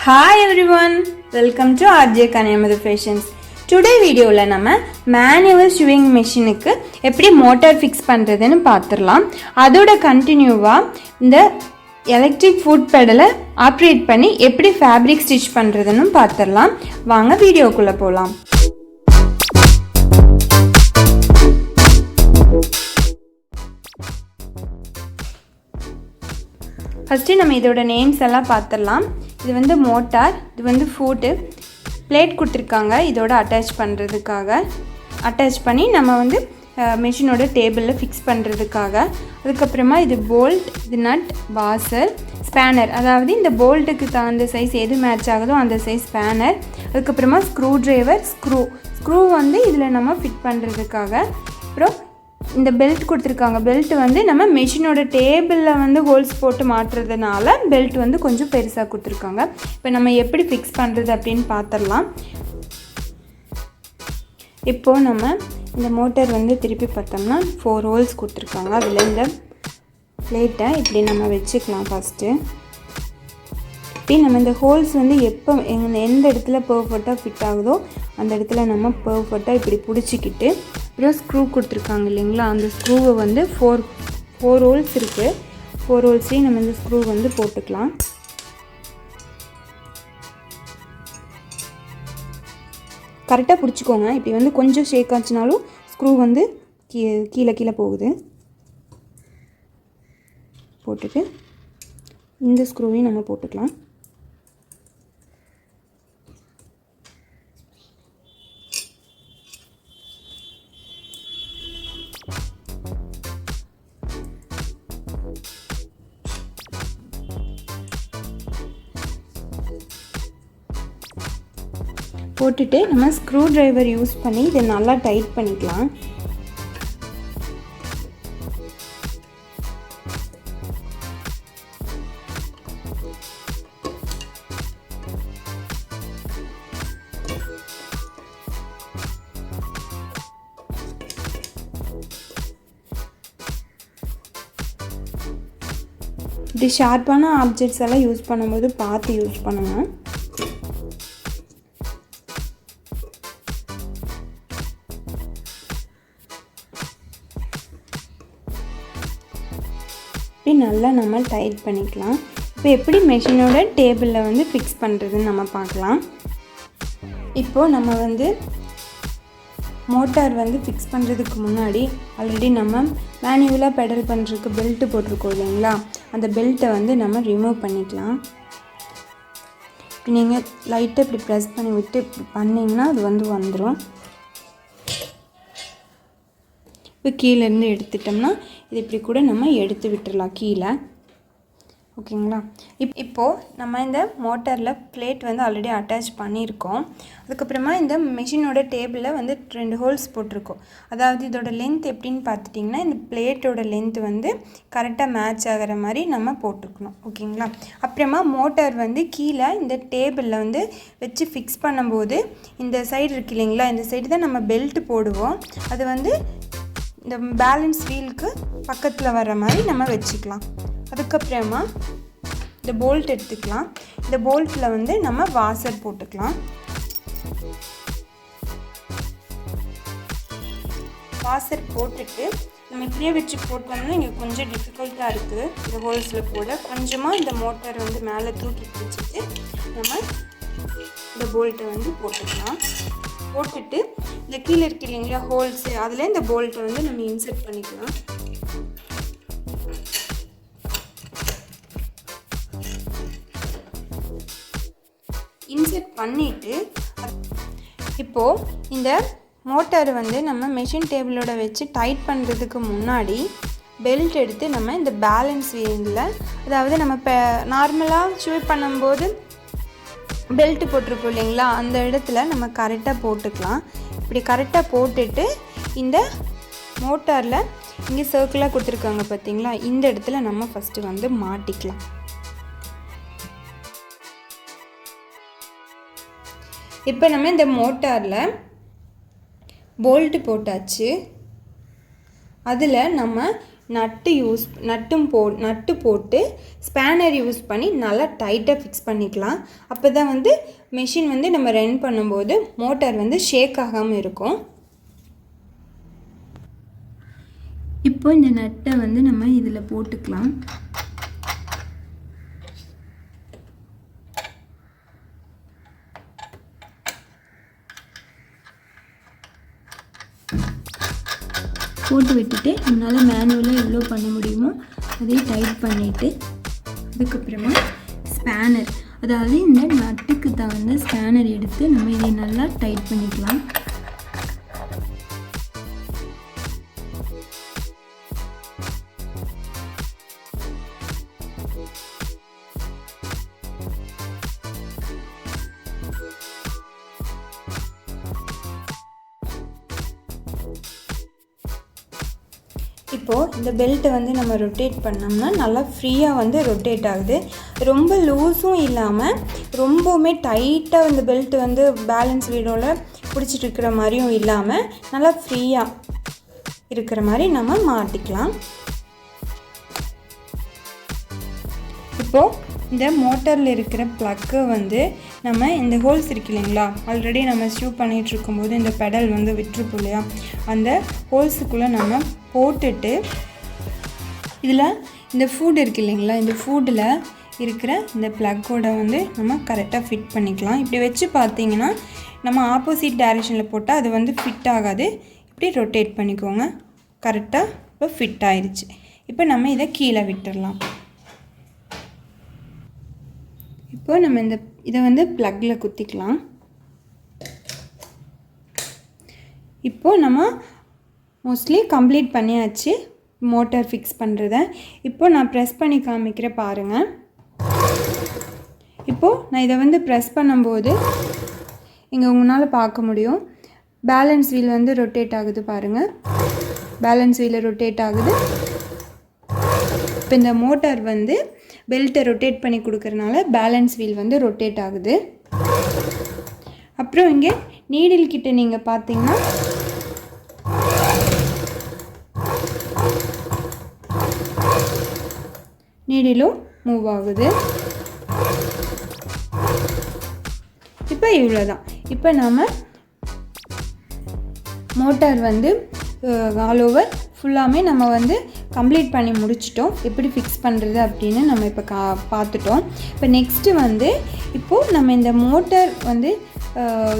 Hi everyone, welcome to RJKaniamudhufashions. Today video la nama manual sewing machine ku eppadi motor fix pandradhenu paathiralam. Adoda continue va inda electric foot pedal operate panni eppadi fabric stitch pandradhenu paathiralam. Vaanga video kulla polam. First நம்ம இதோட names எல்லாம் பார்த்துடலாம். இது வந்து motor, இது வந்து foot, plate கொடுத்துருக்காங்க இதோட அட்டாச் பண்ணுறதுக்காக. அட்டாச் பண்ணி நம்ம வந்து மெஷினோட டேபிளில் ஃபிக்ஸ் பண்ணுறதுக்காக. அதுக்கப்புறமா இது போல்ட், இது நட், வாசர், ஸ்பேனர், அதாவது இந்த போல்ட்டுக்கு தகுந்த சைஸ் எது மேட்ச் ஆகுதோ அந்த சைஸ் ஸ்பேனர். அதுக்கப்புறமா ஸ்க்ரூ ட்ரைவர், ஸ்க்ரூ வந்து இதில் நம்ம ஃபிட் பண்ணுறதுக்காக. அப்புறம் இந்த பெல்ட் கொடுத்துருக்காங்க. பெல்ட் வந்து நம்ம மெஷினோட டேபிளில் வந்து ஹோல்ஸ் போட்டு மாட்டுறதுனால பெல்ட் வந்து கொஞ்சம் பெருசாக கொடுத்துருக்காங்க. இப்போ நம்ம எப்படி ஃபிக்ஸ் பண்ணுறது அப்படின்னு பார்த்துடலாம். இப்போது நம்ம இந்த மோட்டர் வந்து திருப்பி பார்த்தோம்னா 4 ஹோல்ஸ் கொடுத்துருக்காங்க. அதில் இந்த பிளேட்டை இப்படி நம்ம வச்சுக்கலாம். ஃபஸ்ட்டு இப்படி நம்ம இந்த ஹோல்ஸ் வந்து எப்போ எந்த இடத்துல பர்ஃபெக்டாக ஃபிட் ஆகுதோ அந்த இடத்துல நம்ம பர்ஃபெக்டாக இப்படி பிடிச்சிக்கிட்டு, அப்புறம் ஸ்க்ரூ கொடுத்துருக்காங்க இல்லைங்களா, அந்த ஸ்க்ரூவை வந்து ஃபோர் ஹோல்ஸ் இருக்குது. 4 ஹோல்ஸ்லேயும் நம்ம இந்த ஸ்க்ரூ வந்து போட்டுக்கலாம். கரெக்டாக பிடிச்சிக்கோங்க. இப்படி வந்து கொஞ்சம் ஷேக் ஆச்சுனாலும் ஸ்க்ரூ வந்து கீழே போகுது. போட்டுட்டு இந்த ஸ்க்ரூவையும் நம்ம போட்டுக்கலாம். போட்டுட்டு நம்ம ஸ்க்ரூ டிரைவர் யூஸ் பண்ணி இதை நல்லா டைட் பண்ணிக்கலாம். இப்படி ஷார்ப்பான ஆப்ஜெக்ட்ஸ் எல்லாம் யூஸ் பண்ணும்போது பார்த்து யூஸ் பண்ணணும். நல்லா நம்ம டைட் பண்ணிக்கலாம். இப்போ எப்படி மெஷினோட டேபிளில் வந்து ஃபிக்ஸ் பண்ணுறதுன்னு நம்ம பார்க்கலாம். இப்போது நம்ம வந்து மோட்டார் வந்து ஃபிக்ஸ் பண்ணுறதுக்கு முன்னாடி ஆல்ரெடி நம்ம மேனுவலாக பெடல் பண்ணுறதுக்கு பெல்ட்டு போட்டிருக்கோம் இல்லைங்களா, அந்த பெல்ட்டை வந்து நம்ம ரிமூவ் பண்ணிக்கலாம். இப்போ நீங்கள் லைட்டாக இப்படி ப்ரெஸ் பண்ணி விட்டு இப்படி பண்ணிங்கன்னா அது வந்து வந்துடும். இப்போ கீழேருந்து எடுத்துட்டோம்னா இது இப்படி கூட நம்ம எடுத்து விட்டுடலாம் கீழே. ஓகேங்களா. இப்போது நம்ம இந்த மோட்டரில் பிளேட் வந்து ஆல்ரெடி அட்டாச் பண்ணியிருக்கோம். அதுக்கப்புறமா இந்த மிஷினோட டேபிளில் வந்து 2 ஹோல்ஸ் போட்டிருக்கோம். அதாவது இதோட லென்த் எப்படின்னு பார்த்துட்டிங்கன்னா இந்த பிளேட்டோட லென்த் வந்து கரெக்டாக மேட்ச் ஆகிற மாதிரி நம்ம போட்டுக்கணும். ஓகேங்களா. அப்புறமா மோட்டார் வந்து கீழே இந்த டேபிளில் வந்து வச்சு ஃபிக்ஸ் பண்ணும்போது இந்த சைடு இருக்கு இல்லைங்களா, இந்த சைடு தான் நம்ம பெல்ட் போடுவோம். அது வந்து இந்த பேலன்ஸ் வீலுக்கு பக்கத்தில் வர மாதிரி நம்ம வச்சுக்கலாம். அதுக்கப்புறமா இந்த போல்ட் எடுத்துக்கலாம். இந்த போல்ட்டில் வந்து நம்ம வாசர் போட்டுக்கலாம். வாசர் போட்டுட்டு நம்ம இப்படியே வச்சு போட்டோம்னா இங்கே கொஞ்சம் டிஃபிகல்ட்டாக இருக்குது இந்த ஹோல்ஸில் போட. கொஞ்சமாக இந்த மோட்டார் வந்து மேலே தூக்கி பிடிச்சிட்டு நம்ம இந்த போல்ட்டை வந்து போட்டுக்கலாம். போட்டுட்டு இந்த கீழே இருக்கு இல்லைங்களா ஹோல்ஸு, அதில் இந்த போல்ட்டை வந்து நம்ம இன்சர்ட் பண்ணிக்கலாம். இன்சர்ட் பண்ணிவிட்டு இப்போது இந்த மோட்டார் வந்து நம்ம மெஷின் டேபிளோட வச்சு டைட் பண்ணுறதுக்கு முன்னாடி பெல்ட் எடுத்து நம்ம இந்த பேலன்ஸ் வீலில், அதாவது நம்ம இப்போ நார்மலாக ஸ்வீப் பண்ணும்போது பெல்ட்டு போட்டிருப்போம் இல்லைங்களா, அந்த இடத்துல நம்ம கரெக்டாக போட்டுக்கலாம். இப்படி கரெக்டாக போட்டுட்டு இந்த மோட்டாரில் இங்கே சர்க்கிளாக கொடுத்துருக்காங்க பார்த்தீங்களா, இந்த இடத்துல நம்ம ஃபஸ்ட்டு வந்து மாட்டிக்கலாம். இப்போ நம்ம இந்த மோட்டாரில் போல்ட்டு போட்டாச்சு. அதில் நம்ம நட்டு போட்டு ஸ்பேனர் யூஸ் பண்ணி நல்லா டைட்டாக ஃபிக்ஸ் பண்ணிக்கலாம். அப்போ தான் வந்து மெஷின் வந்து நம்ம ரன் பண்ணும்போது மோட்டார் வந்து ஷேக் ஆகாமல் இருக்கும். இப்போ இந்த நட்டை வந்து நம்ம இதில் போட்டுக்கலாம். போட்டு விட்டுட்டு நம்மளால் மேனுவலாக எவ்வளோ பண்ண முடியுமோ அதையும் டைட் பண்ணிவிட்டு அதுக்கப்புறமா ஸ்பேனர், அதாவது இந்த நட்டுக்கு தகுந்த ஸ்பேனர் எடுத்து நம்ம இதை நல்லா டைட் பண்ணிக்கலாம். இப்போது இந்த பெல்ட்டை வந்து நம்ம ரொட்டேட் பண்ணோம்னா நல்லா ஃப்ரீயாக வந்து ரொட்டேட் ஆகுது. ரொம்ப லூஸும் இல்லாமல் ரொம்பவுமே டைட்டாக இந்த பெல்ட் வந்து பேலன்ஸ் வீடோவில் பிடிச்சிட்டு இருக்கிற மாதிரியும் இல்லாமல் நல்லா ஃப்ரீயாக இருக்கிற மாதிரி நம்ம மாட்டிக்கலாம். இப்போது இந்த மோட்டரில் இருக்கிற ப்ளக்கை வந்து நம்ம இந்த ஹோல்ஸ் இருக்கு இல்லைங்களா, ஆல்ரெடி நம்ம ஸ்டியூ பண்ணிகிட்டு இருக்கும்போது இந்த பெடல் வந்து விட்டுருப்போம் இல்லையா, அந்த ஹோல்ஸுக்குள்ளே நம்ம போட்டுட்டு இதில் இந்த ஃபுட் இருக்குது இல்லைங்களா, இந்த ஃபுட்டில் இருக்கிற இந்த ப்ளக்கோட வந்து நம்ம கரெக்டாக ஃபிட் பண்ணிக்கலாம். இப்படி வச்சு பார்த்திங்கன்னா நம்ம ஆப்போசிட் டைரெக்ஷனில் போட்டால் அது வந்து ஃபிட் ஆகாது. இப்படி ரொட்டேட் பண்ணிக்கோங்க. கரெக்டாக இப்போ ஃபிட் ஆயிடுச்சு. இப்போ நம்ம இதை கீழே விட்டுடலாம். இப்போ நம்ம இதை வந்து ப்ளக்கில் குத்திக்கலாம். இப்போது நம்ம மோஸ்ட்லி கம்ப்ளீட் பண்ணியாச்சு மோட்டார் ஃபிக்ஸ் பண்ணுறத. இப்போது நான் ப்ரெஸ் பண்ணி காமிக்கிற பாருங்கள். இப்போது நான் இதை வந்து ப்ரெஸ் பண்ணும்போது இங்கே உங்களால் பார்க்க முடியும் பேலன்ஸ் வீல் வந்து ரொட்டேட் ஆகுது பாருங்கள். பேலன்ஸ் வீல் ரொட்டேட் ஆகுது. இப்போ இந்த மோட்டார் வந்து பெல்ட்டை ரொட்டேட் பண்ணி கொடுக்கறனால பேலன்ஸ் வீல் வந்து ரொட்டேட் ஆகுது. அப்புறம் இங்கே நீடில் கிட்ட நீங்கள் பார்த்தீங்கன்னா நீடிலும் மூவ் ஆகுது. இப்போ இவ்வளோதான். இப்போ நம்ம மோட்டார் வந்து ஆல் ஓவர் ஃபுல்லாமே நம்ம வந்து கம்ப்ளீட் பண்ணி முடிச்சிட்டோம். எப்படி ஃபிக்ஸ் பண்ணுறது அப்படின்னு நம்ம இப்போ பார்த்துட்டோம். இப்போ நெக்ஸ்ட்டு வந்து இப்போது நம்ம இந்த மோட்டார் வந்து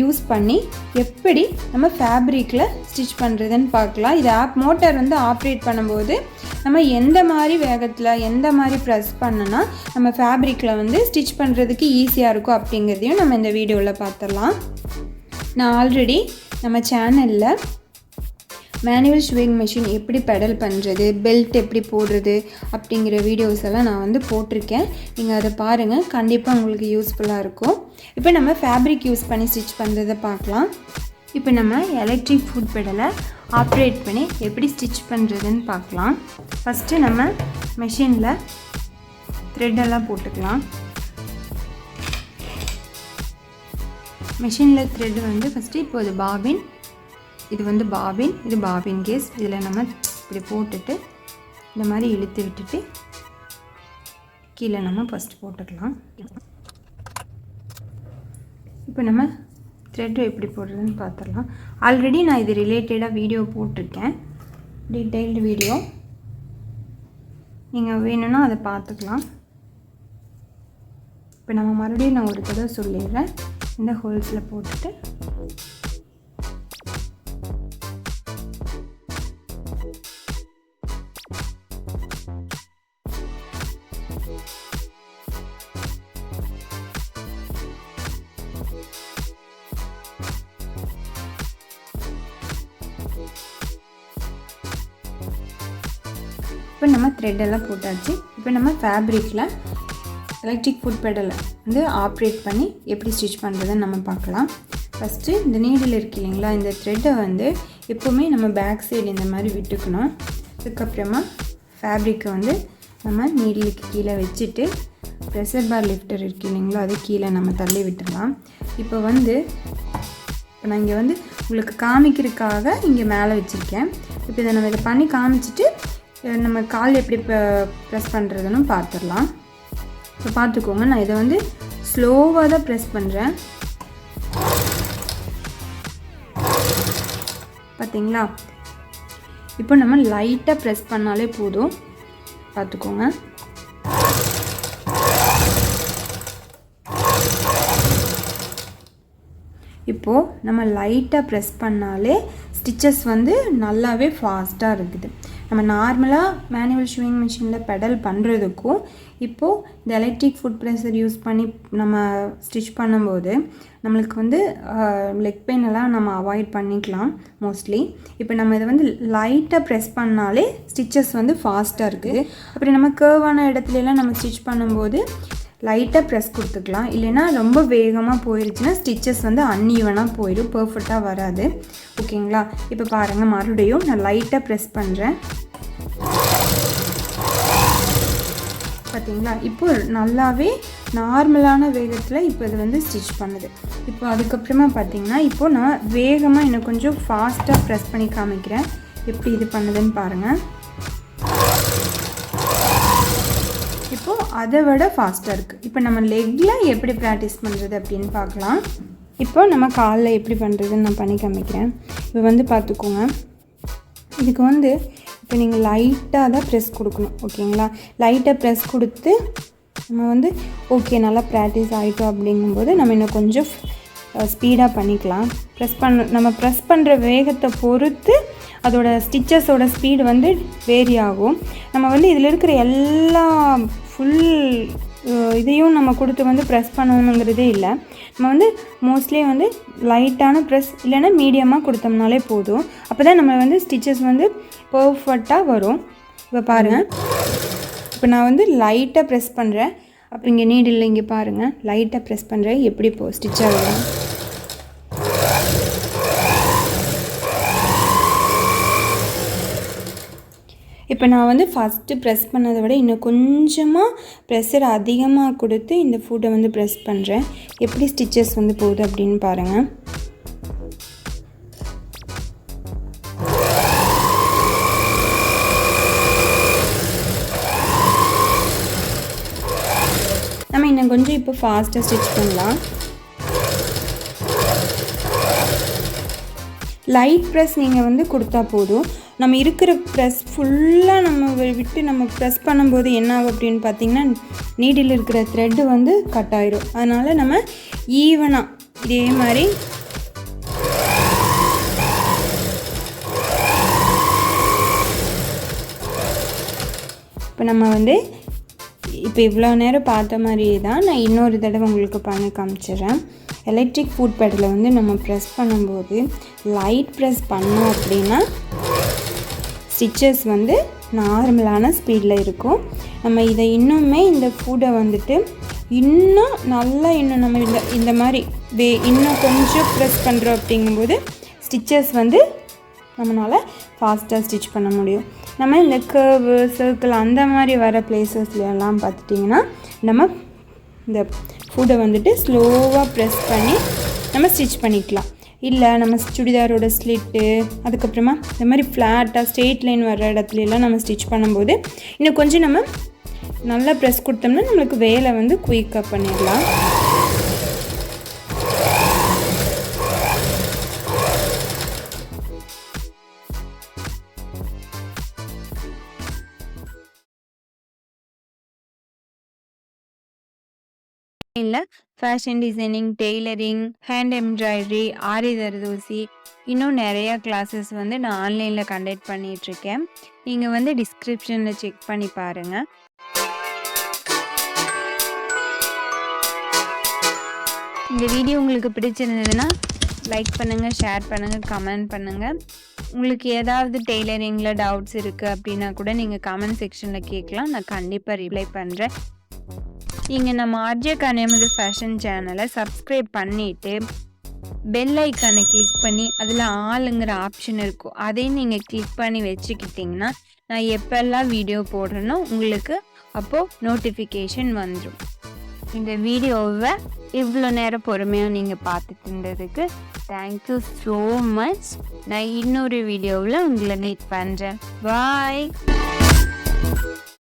யூஸ் பண்ணி எப்படி நம்ம ஃபேப்ரிக்கில் ஸ்டிச் பண்ணுறதுன்னு பார்க்கலாம். இது மோட்டார் வந்து ஆப்ரேட் பண்ணும்போது நம்ம எந்த மாதிரி வேகத்தில் எந்த மாதிரி ப்ரெஸ் பண்ணோன்னா நம்ம ஃபேப்ரிக்கில் வந்து ஸ்டிச் பண்ணுறதுக்கு ஈஸியாக இருக்கும் அப்படிங்கிறதையும் நம்ம இந்த வீடியோவில் பார்த்துடலாம். நான் ஆல்ரெடி நம்ம சேனலில் மேனுவல் ஷூவிங் மிஷின் எப்படி பெடல் பண்ணுறது, பெல்ட் எப்படி போடுறது அப்படிங்கிற வீடியோஸ் எல்லாம் நான் வந்து போட்டிருக்கேன். நீங்கள் அதை பாருங்கள், கண்டிப்பாக உங்களுக்கு யூஸ்ஃபுல்லாக இருக்கும். இப்போ நம்ம ஃபேப்ரிக் யூஸ் பண்ணி ஸ்டிச் பண்ணுறதை பார்க்கலாம். இப்போ நம்ம எலக்ட்ரிக் ஃபுட் பெடலை ஆப்ரேட் பண்ணி எப்படி ஸ்டிச் பண்ணுறதுன்னு பார்க்கலாம். ஃபஸ்ட்டு நம்ம மெஷினில் த்ரெட்டெல்லாம் போட்டுக்கலாம். மெஷினில் த்ரெட் வந்து ஃபஸ்ட்டு இப்போ இது பாபின், இது வந்து பாபின், இது பாபின் கேஸ். இதில் நம்ம இப்படி போட்டுட்டு இந்த மாதிரி இழுத்து விட்டுட்டு கீழே நம்ம ஃபஸ்ட்டு போட்டுக்கலாம். இப்போ நம்ம த்ரெட்டு எப்படி போடுறதுன்னு பார்த்துடலாம். ஆல்ரெடி நான் இது ரிலேட்டடாக வீடியோ போட்டிருக்கேன், டீட்டெயில்டு வீடியோ. நீங்கள் வேணும்னா அதை பார்த்துக்கலாம். இப்போ நம்ம மறுபடியும் நான் ஒரு தடவை சொல்லிடுறேன். இந்த ஹோல்ஸில் போட்டுட்டு இப்போ நம்ம த்ரெட்டெல்லாம் போட்டாச்சு. இப்போ நம்ம ஃபேப்ரிக்கில் எலக்ட்ரிக் ஃபுட் பெடலை வந்து ஆப்ரேட் பண்ணி எப்படி ஸ்டிச் பண்ணுறதுன்னு நம்ம பார்க்கலாம். ஃபஸ்ட்டு இந்த நீடில் இருக்கு இல்லைங்களா, இந்த த்ரெட்டை வந்து எப்போவுமே நம்ம பேக் சைடு இந்த மாதிரி விட்டுக்கணும். அதுக்கப்புறமா ஃபேப்ரிக்கை வந்து நம்ம நீடிலுக்கு கீழே வச்சுட்டு ப்ரெஷர் பார் லிஃப்டர் இருக்கு இல்லைங்களா, அது கீழே நம்ம தள்ளி விட்டுடலாம். இப்போ நான் இங்கே வந்து உங்களுக்கு காமிக்கிறதுக்காக இங்கே மேலே வச்சுருக்கேன். இப்போ இதை நம்ம இதை பண்ணி காமிச்சிட்டு நம்ம கால் எப்படி ப்ரெஸ் பண்ணுறதுன்னு பார்த்துடலாம். இப்போ பார்த்துக்கோங்க, நான் இதை வந்து ஸ்லோவாக தான் ப்ரெஸ் பண்ணுறேன். பார்த்தீங்களா? இப்போ நம்ம லைட்டாக ப்ரெஸ் பண்ணாலே போதும். பார்த்துக்கோங்க. இப்போது நம்ம லைட்டாக ப்ரெஸ் பண்ணாலே ஸ்டிச்சஸ் வந்து நல்லாவே ஃபாஸ்ட்டாக இருக்குது. நம்ம நார்மலாக மேனுவல் ஷூயிங் மிஷினில் பெடல் பண்ணுறதுக்கும் இப்போது இந்த எலக்ட்ரிக் ஃபுட் ப்ரெஷர் யூஸ் பண்ணி நம்ம ஸ்டிச் பண்ணும்போது நம்மளுக்கு வந்து லெக் பெயின் எல்லாம் நம்ம அவாய்ட் பண்ணிக்கலாம் மோஸ்ட்லி. இப்போ நம்ம இதை வந்து லைட்டாக ப்ரெஸ் பண்ணாலே ஸ்டிச்சஸ் வந்து ஃபாஸ்ட்டாக இருக்குது. அப்படி நம்ம கர்வான இடத்துலலாம் நம்ம ஸ்டிச் பண்ணும்போது லைட்டாக ப்ரெஸ் கொடுத்துக்கலாம். இல்லைன்னா ரொம்ப வேகமாக போயிடுச்சுன்னா ஸ்டிச்சஸ் வந்து அன்ஈவனாக போயிடும், பர்ஃபெக்டாக வராது. ஓகேங்களா? இப்போ பாருங்கள், மறுபடியும் நான் லைட்டாக ப்ரெஸ் பண்ணுறேன். பார்த்தீங்களா? இப்போ நல்லாவே நார்மலான வேகத்தில் இப்போ இது வந்து ஸ்டிச் பண்ணுது. இப்போ அதுக்கப்புறமா பார்த்தீங்கன்னா இப்போது நான் வேகமாக இன்னும் கொஞ்சம் ஃபாஸ்ட்டாக ப்ரெஸ் பண்ணி காமிக்கிறேன், எப்படி இது பண்ணுதுன்னு பாருங்கள். இப்போது அதை விட ஃபாஸ்ட்டாக இருக்குது. இப்போ நம்ம லெக்கில் எப்படி ப்ராக்டிஸ் பண்ணுறது அப்படின்னு பார்க்கலாம். இப்போ நம்ம காலில் எப்படி பண்ணுறதுன்னு நான் பண்ணி காமிக்கிறேன். இப்போ வந்து பார்த்துக்கோங்க, இதுக்கு வந்து இப்போ நீங்கள் லைட்டாக தான் ப்ரெஸ் கொடுக்கணும். ஓகேங்களா? லைட்டாக ப்ரெஸ் கொடுத்து நம்ம வந்து ஓகே நல்லா ப்ராக்டிஸ் ஆகிட்டோம் அப்படிங்கும்போது நம்ம இன்னும் கொஞ்சம் ஸ்பீடாக பண்ணிக்கலாம். நம்ம ப்ரெஸ் பண்ணுற வேகத்தை பொறுத்து அதோட ஸ்டிச்சஸோட ஸ்பீடு வந்து வேரி ஆகும். நம்ம வந்து இதில் இருக்கிற எல்லா ஃபுல் இதையும் நம்ம கொடுத்து வந்து ப்ரெஸ் பண்ணணுங்கிறதே இல்லை. நம்ம வந்து மோஸ்ட்லி வந்து லைட்டான ப்ரெஸ் இல்லைன்னா மீடியமாக கொடுத்தோம்னாலே போதும். அப்போ தான் நம்ம வந்து ஸ்டிச்சஸ் வந்து பர்ஃபெக்டாக வரும். இப்போ பாருங்கள், இப்போ நான் வந்து லைட்டாக ப்ரெஸ் பண்ணுறேன். அப்போ இங்கே நீடில் இங்கே பாருங்கள், லைட்டாக ப்ரெஸ் பண்ணுறேன், எப்படி ஸ்டிச்சாக வரும். இப்போ நான் வந்து ஃபஸ்ட்டு ப்ரெஸ் பண்ணதை விட இன்னும் கொஞ்சமாக ப்ரெஷர் அதிகமாக கொடுத்து இந்த ஃபுட்டை வந்து ப்ரெஸ் பண்ணுறேன். எப்படி ஸ்டிச்சஸ் வந்து போகுது அப்படின்னு பாருங்கள். நம்ம இன்னும் கொஞ்சம் இப்போ ஃபாஸ்ட்டாக ஸ்டிச் பண்ணலாம். லைட் ப்ரெஸ் நீங்கள் வந்து கொடுத்தா போதும். நம்ம இருக்கிற ப்ரெஸ் ஃபுல்லாக நம்ம விட்டு நம்ம ப்ரெஸ் பண்ணும்போது என்ன ஆகும் அப்படின்னு பார்த்திங்கன்னா நீடில் இருக்கிற த்ரெட்டு வந்து கட் ஆயிடும். அதனால் நம்ம ஈவனாக இதே மாதிரி இப்போ நம்ம வந்து இப்போ இவ்வளோ நேரம் பார்த்த மாதிரியே தான் நான் இன்னொரு தடவை உங்களுக்கு பண்ணி காமிச்சிடுறேன். எலக்ட்ரிக் ஃபுட் பெடலை வந்து நம்ம ப்ரெஸ் பண்ணும்போது லைட் ப்ரெஸ் பண்ணோம் அப்படின்னா ஸ்டிச்சஸ் வந்து நார்மலான ஸ்பீடில் இருக்கும். நம்ம இதை இன்னுமே இந்த ஃபுட்டை வந்துட்டு இன்னும் நல்லா இன்னும் நம்ம இந்த மாதிரி இன்னும் கொஞ்சம் ப்ரெஸ் பண்ணுறோம் அப்படிங்கும்போது ஸ்டிச்சஸ் வந்து நம்மளால் ஃபாஸ்ட்டாக ஸ்டிச் பண்ண முடியும். நம்ம இந்த கர்வு சர்க்கிள் அந்த மாதிரி வர பிளேசஸ்லாம் பார்த்துட்டிங்கன்னா நம்ம இந்த ஃபுட்டை வந்துட்டு ஸ்லோவாக ப்ரெஸ் பண்ணி நம்ம ஸ்டிச் பண்ணிக்கலாம். இல்லை நம்ம சுடிதாரோட ஸ்லிட்டு அதுக்கப்புறமா இந்த மாதிரி ஃப்ளாட்டாக ஸ்ட்ரெயிட் லைன் வர்ற இடத்துலலாம் நம்ம ஸ்டிச் பண்ணும்போது இன்னும் கொஞ்சம் நம்ம நல்லா ப்ரெஸ் கொடுத்தோம்னா நம்மளுக்கு வேலை வந்து குயிக்காக பண்ணிடலாம். இல்லை fashion designing, tailoring, hand embroidery, aari zardozi, இன்னும் நிறையா கிளாஸஸ் வந்து நான் ஆன்லைனில் கண்டக்ட் பண்ணிகிட்ருக்கேன். நீங்கள் வந்து டிஸ்கிரிப்ஷனில் செக் பண்ணி பாருங்கள். இந்த வீடியோ உங்களுக்கு பிடிச்சிருந்ததுன்னா லைக் பண்ணுங்கள், ஷேர் பண்ணுங்கள், கமெண்ட் பண்ணுங்கள். உங்களுக்கு ஏதாவது டெய்லரிங்கில் டவுட்ஸ் இருக்குது அப்படின்னா கூட நீங்கள் கமெண்ட் செக்ஷனில் கேட்கலாம், நான் கண்டிப்பாக ரிப்ளை பண்ணுறேன். நீங்கள் நம்ம RJKaniamudhufashions சேனலை சப்ஸ்கிரைப் பண்ணிவிட்டு பெல் ஐக்கானை கிளிக் பண்ணி அதில் ஆளுங்கிற ஆப்ஷன் இருக்கும், அதையும் நீங்கள் கிளிக் பண்ணி வச்சுக்கிட்டிங்கன்னா நான் எப்போல்லாம் வீடியோ போடுறேனோ உங்களுக்கு அப்போது நோட்டிஃபிகேஷன் வந்துடும். இந்த வீடியோவை இவ்வளோ நேரம் பொறுமையாக நீங்கள் பார்த்துட்டு இருந்ததுக்கு தேங்க்யூ ஸோ மச். நான் இன்னொரு வீடியோவில் உங்களை மீட் பண்ணுறேன். பாய்.